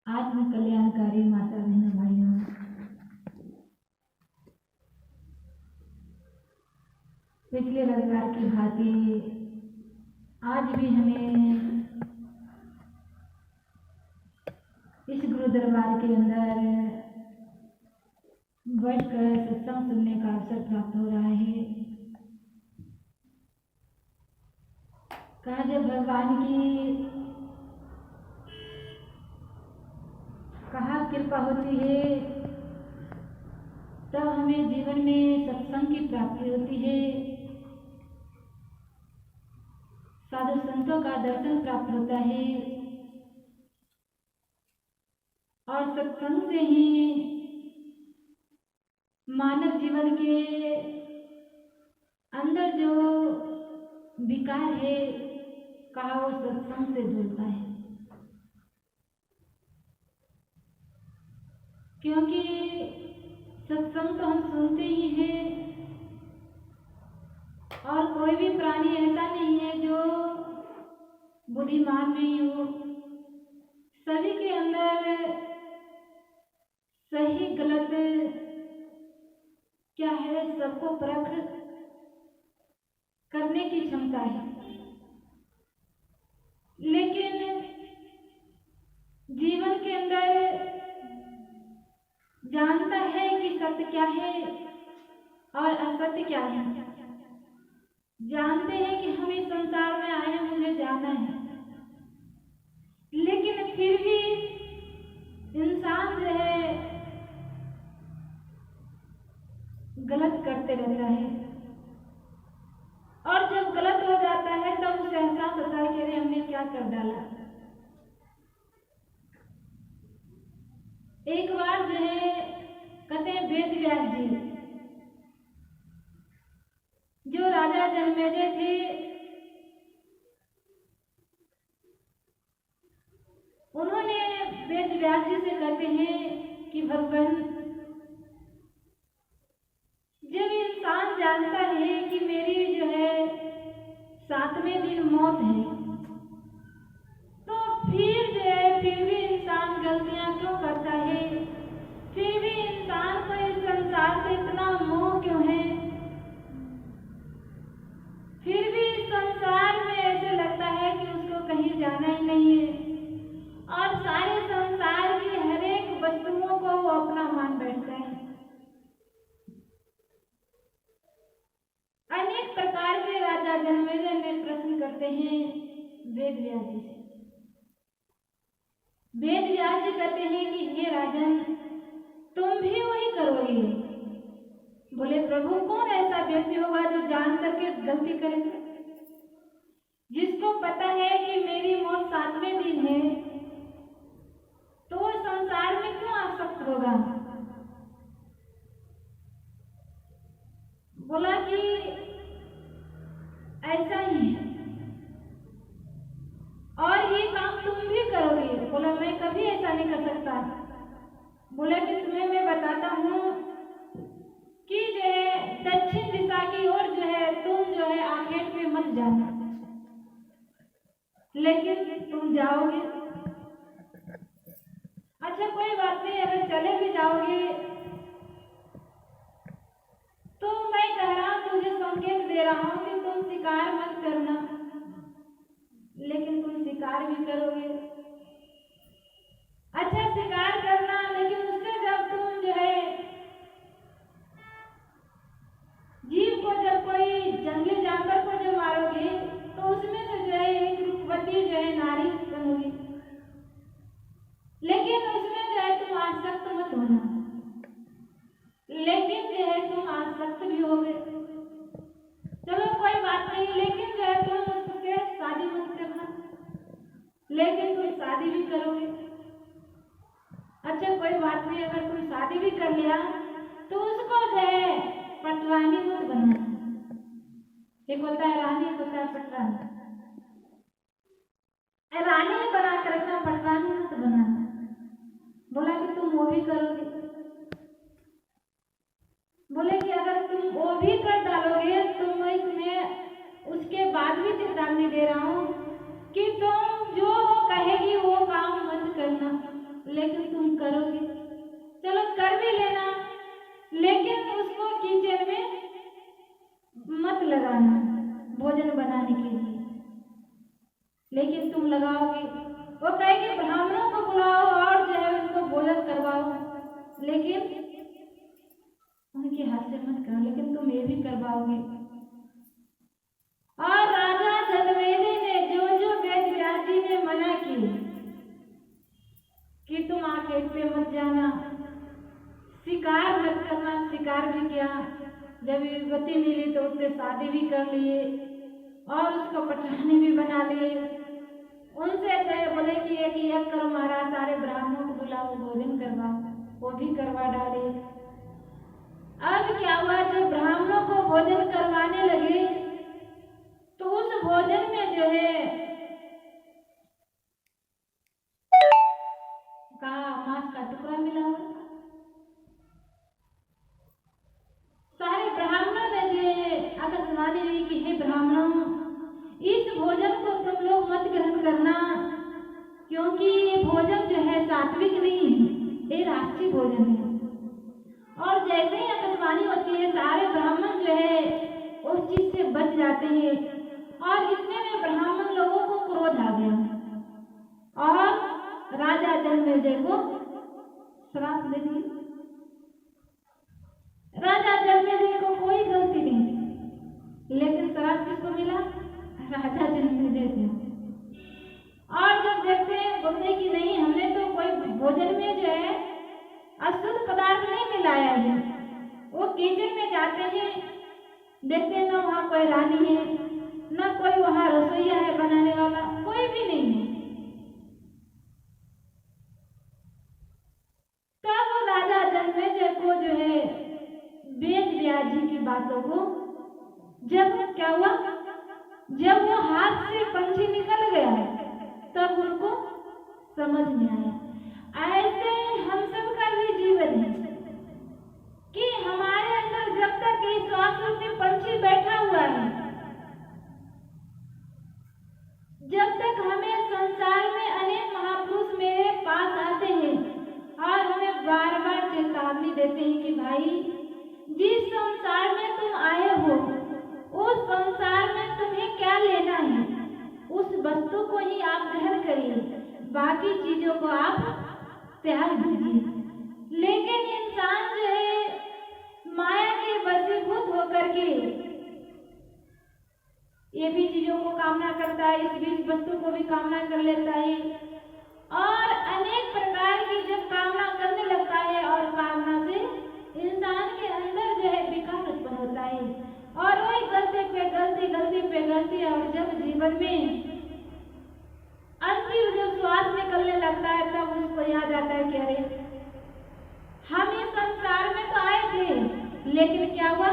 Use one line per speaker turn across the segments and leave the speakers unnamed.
आत्म कल्याणकारी माता बहनों भाइयों, पिछले रविवार की भांति आज भी हमें इस गुरु दरबार के अंदर बैठकर सत्संग सुनने का अवसर प्राप्त हो रहा है। कहा जब भगवान की कहा कृपा होती है तब हमें जीवन में सत्संग की प्राप्ति होती है, साधु संतों का दर्शन प्राप्त होता है और सत्संग से ही मानव जीवन के अंदर जो विकार है कहा वो सत्संग से जुड़ता है। क्योंकि सत्संग तो हम सुनते ही हैं और कोई भी प्राणी ऐसा नहीं है जो बुद्धिमान नहीं हो। सभी के अंदर सही गलत क्या है सबको परख करने की क्षमता है, लेकिन जीवन के अंदर जानता है कि सत्य क्या है और असत्य क्या है। जानते हैं कि हम इस संसार में आए हैं, मुझे जाना है, लेकिन फिर भी इंसान जो है गलत करते रहता है और जब गलत हो जाता है तब उसे एहसास होता है कि अरे हमने क्या कर डाला। एक बार जो है कहते हैं वेद व्यास जी जो राजा जन्मेजय थे, उन्होंने वेद व्यास जी से कहते हैं कि भगवान जब इंसान जानता है कि मेरी जो है 7वें दिन मौत है, तो फिर जो है फिर भी इंसान गलतियां क्यों करता है, फिर भी इंसान को इस संसार से इतना मोह क्यों है, फिर भी इस संसार में ऐसे लगता है कि उसको कहीं जाना ही नहीं है और सारे संसार की हर एक वस्तुओं को वो अपना मान बैठता है। अनेक प्रकार के राजा जन्मेजय में प्रश्न करते हैं वेद व्यास जी से। वेद व्यास जी कहते हैं कि हे राजन, तुम भी वही करोगे। बोले प्रभु कौन ऐसा व्यक्ति होगा जो जान करके गलती करेगा, जिसको पता है कि मेरी मौत 7वें दिन है तो वो संसार में क्यों आसक्त होगा। बोला कि ऐसा ही है और ये काम तुम भी करोगे। बोला मैं कभी ऐसा नहीं कर सकता। बोला कि तुम्हें मैं बताता हूँ कि जो है दक्षिण दिशा की ओर जो है तुम जो है आखेट में मत जाना, लेकिन तुम जाओगे। अच्छा कोई बात नहीं, अगर चले भी जाओगे तो मैं कह रहा हूँ, तुझे संकेत दे रहा हूँ कि तुम शिकार मत करना, लेकिन तुम शिकार भी करोगे। अच्छा शिकार करना, लेकिन उससे जब तुम जो है जीव को जब कोई जंगली जानवर को जो मारोगे तो उसमें से जो है एक रूपवती जो है नारी बनोगी, लेकिन उसमें जो है तुम आसक्त मत होना, लेकिन जो है तुम आसक्त भी होगे। चलो कोई बात नहीं, लेकिन जो है तुम उससे शादी मत करना, लेकिन तुम शादी भी करोगे। अच्छा कोई बात नहीं, अगर तुम शादी भी कर लिया तो उसको जो है पटरानी मत बनाना। एक होता है रानी, एक होता है पटरानी। रानी बना कर रखना, पटरानी मत बनाना। बोला कि तुम वो भी करोगे। बोले कि अगर तुम वो भी कर डालोगे तो मैं तुम्हें उसके बाद भी चेतावनी दे रहा हूँ कि तुम लेकिन तुम करोगे, चलो कर भी लेना, लेकिन उसको किचन में मत लगाना भोजन बनाने के लिए। लेकिन तुम लगाओगे, वो कहेगी ब्राह्मणों को बुलाओ और जो है उनको भोजन करवाओ, लेकिन उनके हाथ से मत करो, लेकिन तुम ये भी करवाओगे। और राजा जनमेजय ने जो जो वेद व्यास जी ने मना की कि तुम आखेट पे मत जाना, शिकार मत करना, शिकार भी किया। जब युवती मिली तो उससे शादी भी कर लिए और उसको पटरानी भी बना लिए। उनसे कहे बोले कि एक यज्ञ करो महाराज, सारे ब्राह्मणों को बुलाओ, भोजन करवाओ, वो भी करवा डाले। अब क्या हुआ, जब ब्राह्मणों को भोजन करवाने लगे तो उस भोजन में जो है मांस का टुकड़ा मिला हुआ। सारे ब्राह्मणों ने जो आकाशवाणी हुई कि हे ब्राह्मणों, इस भोजन को तुम लोग मत ग्रहण करना, क्योंकि ये भोजन जो है सात्विक नहीं है, ये राष्ट्रीय भोजन है। और जैसे ही आकाशवाणी होती है सारे ब्राह्मण जो है उस चीज से बच जाते हैं। और इतने में ब्राह्मण लोगों को क्रोध आ गया और राजा जनमेजय को श्राप दे दिया। राजा जनमेजय को कोई गलती नहीं, लेकिन श्राप किसको मिला? राजा जनमेजय को। और जब देखते हैं बोलते कि नहीं, हमने तो कोई भोजन में जो है अशुद्ध पदार्थ नहीं मिलाया है। वो किचन में जाते हैं, देखते हैं ना वहाँ कोई रानी है, ना कोई वहाँ रसोईया है बनाने वाला, कोई भी नहीं है। तब वो राजा जनमेजय को जो है वेद व्यास जी की बातों को, जब क्या हुआ, जब वो हाथ से पंछी निकल गया तब उनको समझ में आया। ऐसे हम सब का भी जीवन है कि हमारे अंदर जब तक ये श्वास रूपी पंछी बैठा हुआ है, जब तक हमें संसार में अनेक महापुरुष मेरे पास आते हैं और हमें बार बार चेतावनी देते हैं कि भाई जिस संसार में तुम आए हो उस संसार में तुम्हें क्या लेना है, उस वस्तु को ही आप ग्रहण करिए, बाकी चीजों को आप त्याग दीजिए। लेकिन इंसान जो है माया के वशीभूत होकर के ये भी चीजों को कामना करता है, इस बीच वस्तु को भी कामना कर लेता है और अनेक प्रकार की जब कामना करने लगता है और कामना से इंसान के अंदर जो है विकार उत्पन्न होता है और वही गलती पे गलती, गलती पे गलती, और जब जीवन में अंतिम जो श्वास निकलने लगता है तब उसको याद आता है कि अरे हम इस संसार में तो आए थे, लेकिन क्या हुआ,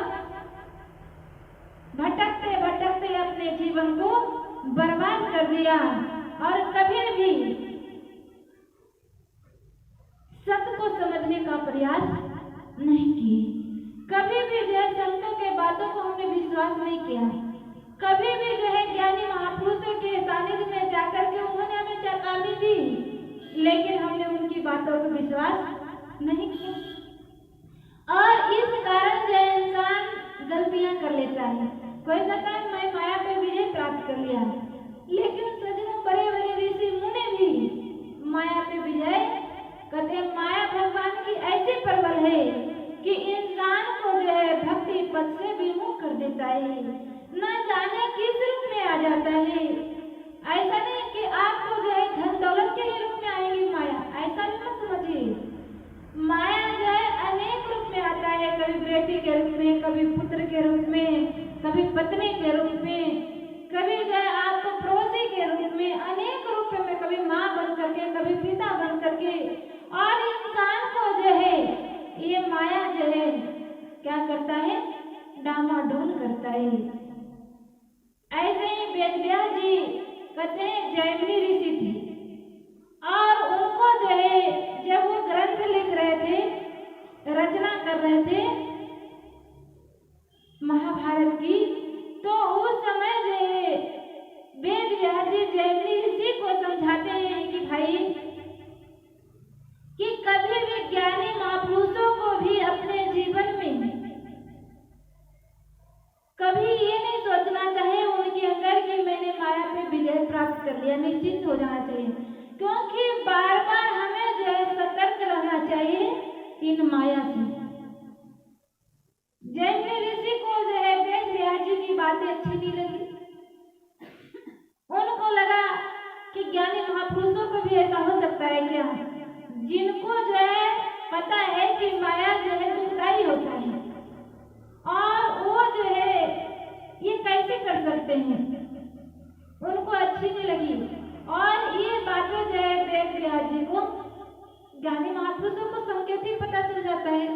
भटकते भटकते अपने जीवन को बर्बाद कर दिया और कभी भी सत्य को समझने का प्रयास नहीं किए। कभी भी जो है संतों के बातों को हमने विश्वास नहीं किया, कभी भी जो है ज्ञानी महापुरुषों के सानिध्य में जाकर के उन्होंने हमें चेतावनी दी, लेकिन हमने उनकी बातों को विश्वास नहीं किया। और इस कारण जो इंसान गलतियां कर लेता है। कोई कहता है मैं माया पे विजय प्राप्त कर लिया, लेकिन सजनों बड़े बड़े ऋषि मुनि भी माया पे विजय कहते हैं। माया भगवान की ऐसी प्रबल है कि इंसान को जो है भक्ति पद से विमुख कर देता है, न जाने किस रूप में आ जाता है। ऐसा नहीं कि आपको जो है धन दौलत के रूप में आएगी माया, ऐसा भी मत समझिए। माया जो है अनेक रूप में आता है, कभी बेटी के रूप में, कभी पुत्र के रूप में, कभी पत्नी के रूप में, कभी जो है आपको पड़ोसी के रूप में, अनेक रूप में, कभी माँ बन करके, कभी पिता बन करके। और इंसान को जो है ये माया जो है क्या करता है, डामाडोल करता है। ऐसे ही वेदव्यास जी कहते हैं जैमिनी ऋषि थे और उनको जो है जब वो ग्रंथ लिख रहे थे, रचना कर रहे थे महाभारत की, तो उस समय जो है वेदव्यास जी जैमिनी ऋषि को समझाते हैं कि भाई निश्चिंत हो जाना चाहिए, क्योंकि बार बार हमें जो है सतर्क रहना चाहिए इन माया से। जैमिनी ऋषि को जो है वेद व्यास जी की बातें अच्छी नहीं लगी। उनको लगा कि ज्ञानी महापुरुषों को भी ऐसा हो सकता है क्या, जिनको जो है पता है कि माया जो है दुखदायी होता है और वो जो है ये कैसे कर सकते हैं, उनको अच्छी नहीं लगी। और ये बातें जो है वेद व्यास जी को, ज्ञानी महापुरुषों को संकेत ही पता चल जाता है।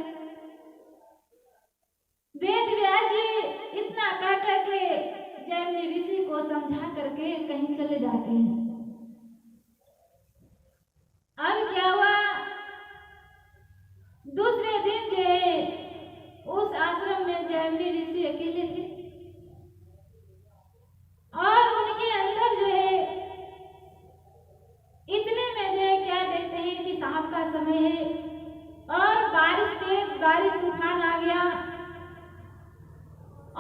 वेद व्यास जी इतना कह करके जैमिनी ऋषि को समझा करके कहीं चले जाते हैं। अब क्या हुआ, दूसरे दिन जो है उस आश्रम में जैमिनी ऋषि अकेले थे और उनके अंदर जो है इतने में जो है क्या देखते हैं कि शाम का समय है और बारिश तूफान आ गया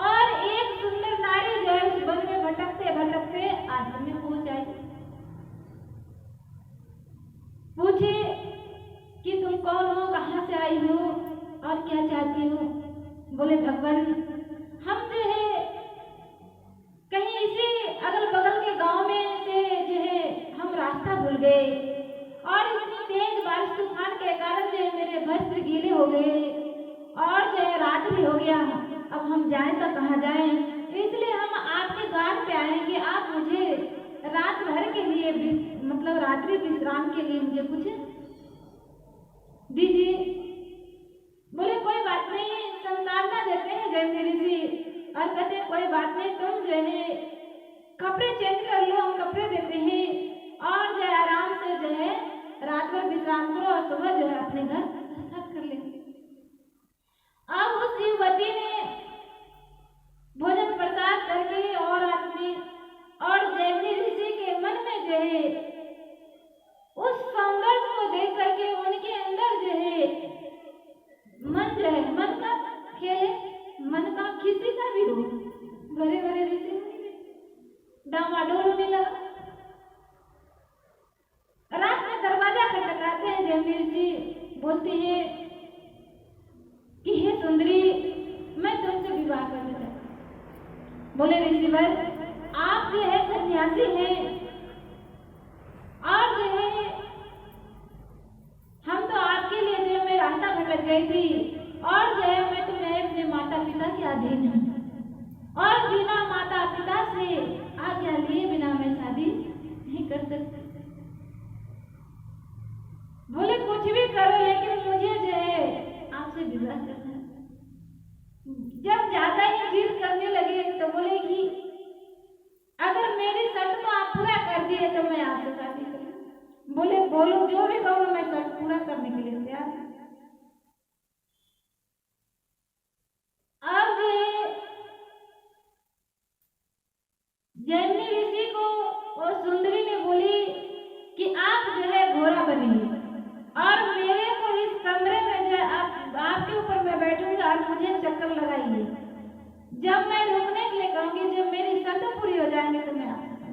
और एक सुंदर नारी जो है उस वन में भटकते भटकते आश्रम में पहुंच आई। पूछे कि तुम कौन हो, कहाँ से आई हो और क्या चाहती हो। बोले भगवान, हम जो है कहीं इसी अगल बगल के गांव में से जो है हम रास्ता भूल गए और इतनी तेज बारिश तूफान के कारण जो है मेरे वस्त्र गीले हो गए और जो है रात भी हो गया। अब हम जाएं तो कहाँ जाएं, इसलिए हम आपके द्वार पे आए कि आप मुझे रात भर के लिए मतलब रात्रि विश्राम के लिए मुझे कुछ दीजिए। बोले कोई बात नहीं, संतावना देते हैं जैमिनी ऋषि और कहते हैं कोई बात नहीं, तुम जो है कपड़े चेंज कर लो, हम कपड़े देते हैं और जो है आराम से जो है रात भर विश्राम करो और सुबह जो है अपने घर प्रस्थान कर ले। अब उस युवती ने भोजन प्रसाद करके और आदमी और जैमिनी ऋषि के मन में जो है उस सौंदर्य को देख करके उनके अंदर जो है मन का खेल, मन का किसी का भी हो, बड़े बड़े ऋषि डामाडोल होने लगा। रात में दरवाजा खटखटाते हैं जैमिनी ऋषि, बोलते हैं कि हे सुंदरी, मैं तुमसे विवाह करना चाहता हूं। बोले ऋषिवर, आप जो है सन्यासी हैं और जो है हम तो आपके लिए जो मैं रास्ता भटक गई थी और जो है मैं तुम्हें अपने माता पिता के अधीन हूँ और बिना माता पिता से आज्ञा लिए बिना मैं शादी नहीं कर सकती। बोले कुछ भी करो लेकिन मुझे जो है आपसे विवाह करना है। जब ज्यादा ही जिद करने लगे तो बोले कि अगर मेरी शर्त तो आप पूरा कर दिए तो मैं आपसे शादी करूं। बोले बोलो जो भी कहो, मैं शर्त पूरा करने के लिए तैयार हूं। अब जैमिनी ऋषि को और सुंदरी ने बोली कि आप जो है घोड़ा बनिए और मेरे को इस कमरे में जो आपके ऊपर मैं बैठूंगा और मुझे चक्कर लगाइए। जब मैं रुकने के लिए कहूंगी, जब मेरी शर्त पूरी हो जाएंगे तो मैं आपसे।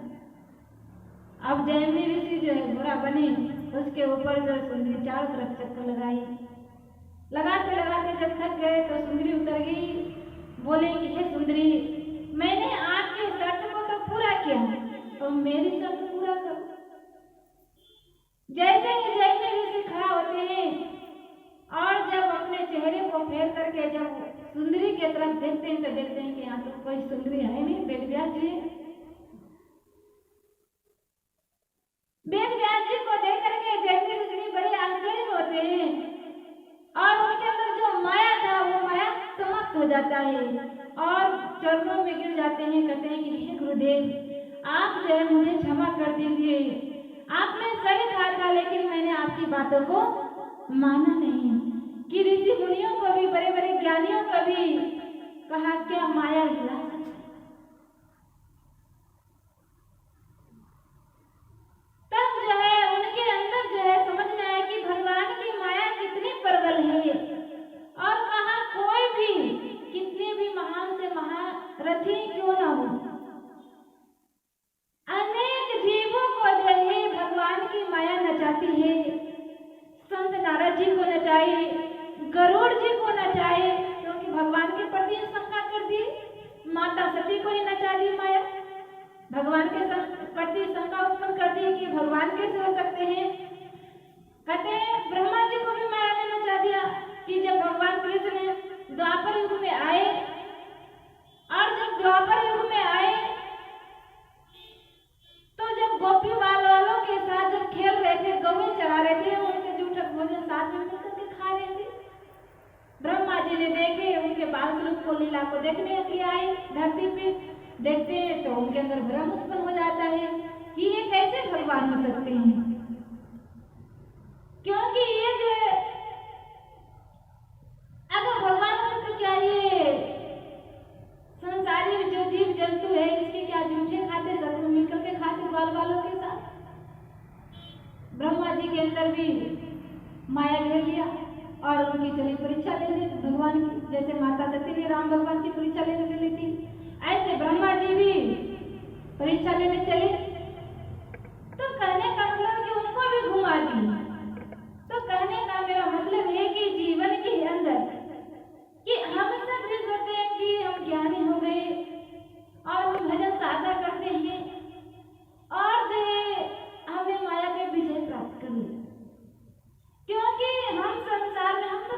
अब जैमिनी ऋषि जो है घोड़ा बनी, उसके ऊपर जो सुंदरी चारों तरफ चक्कर लगाई। लगाते लगाते जब थक गए तो सुंदरी उतर गई। बोले कि हे सुंदरी, मैंने आपकी शर्त को तो पूरा किया, तो मेरी शर्त पूरा करो। जैसे ही जैमिनी ऋषि खड़ा होते हैं और जब अपने चेहरे को फेर करके जब सुंदरी की तरफ देखते हैं तो देखते हैं कि यहाँ तो कोई सुंदरी है नहीं, वेद व्यास जी। वेद व्यास जी को देख करके जैमिनी ऋषि बड़े आश्चर्य होते हैं और उनके अंदर जो माया था वो माया समाप्त हो जाता है और चरणों में गिर जाते हैं। कहते हैं कि हे गुरुदेव, आप जो है मुझे क्षमा कर दीजिए, आपने सही कहा था लेकिन मैंने आपकी बातों को माना नहीं। कि ऋषि मुनियों को भी, बड़े बड़े ज्ञानियों को भी कहा क्या माया हिला। तब जो है उनके अंदर जो है समझ में आया कि भगवान की माया कितनी प्रबल है और कहा कोई भी कितने भी महान से महारथी क्यों ना हो, अनेक जीवों को की माया नचाती है। संत नारद जी को नचाए, गरुड़ जी को नचाए, क्योंकि भगवान के प्रति शंका कर दी। माता सती को ही नचा दी माया, भगवान के प्रति शंका उत्पन्न कर दी कि भगवान कैसे हो सकते हैं। कहते हैं ब्रह्मा जी को भी माया ने नचा दिया कि जब भगवान कृष्ण द्वापर युग में आए, और जब द्वापर युग में आए तो जब गोपी बाल वालों के साथ जब खेल रहे थे, गौएं चरा रहे थे, उनके जूठक भोजन साथ में मिलकर के खा रहे थे। ब्रह्मा जी ने देखे, उनके बाल स्वरूप को लीला को देखने के लिए आए धरती पे। देखते हैं तो उनके अंदर भ्रम उत्पन्न हो जाता है कि ये कैसे भगवान हो सकते हैं, क्योंकि ये जो अगर भगवान हो तो क्या ये संसारी जो जीव जंतु है इसके क्या जूठे खाते, शत्रु मिलकर के खाते बाल वालों के साथ। ब्रह्मा जी के अंदर भी माया घेर लिया और उनकी चली परीक्षा ले ली भगवान की, जैसे माता सती ने राम भगवान की परीक्षा लेने के लिए थी।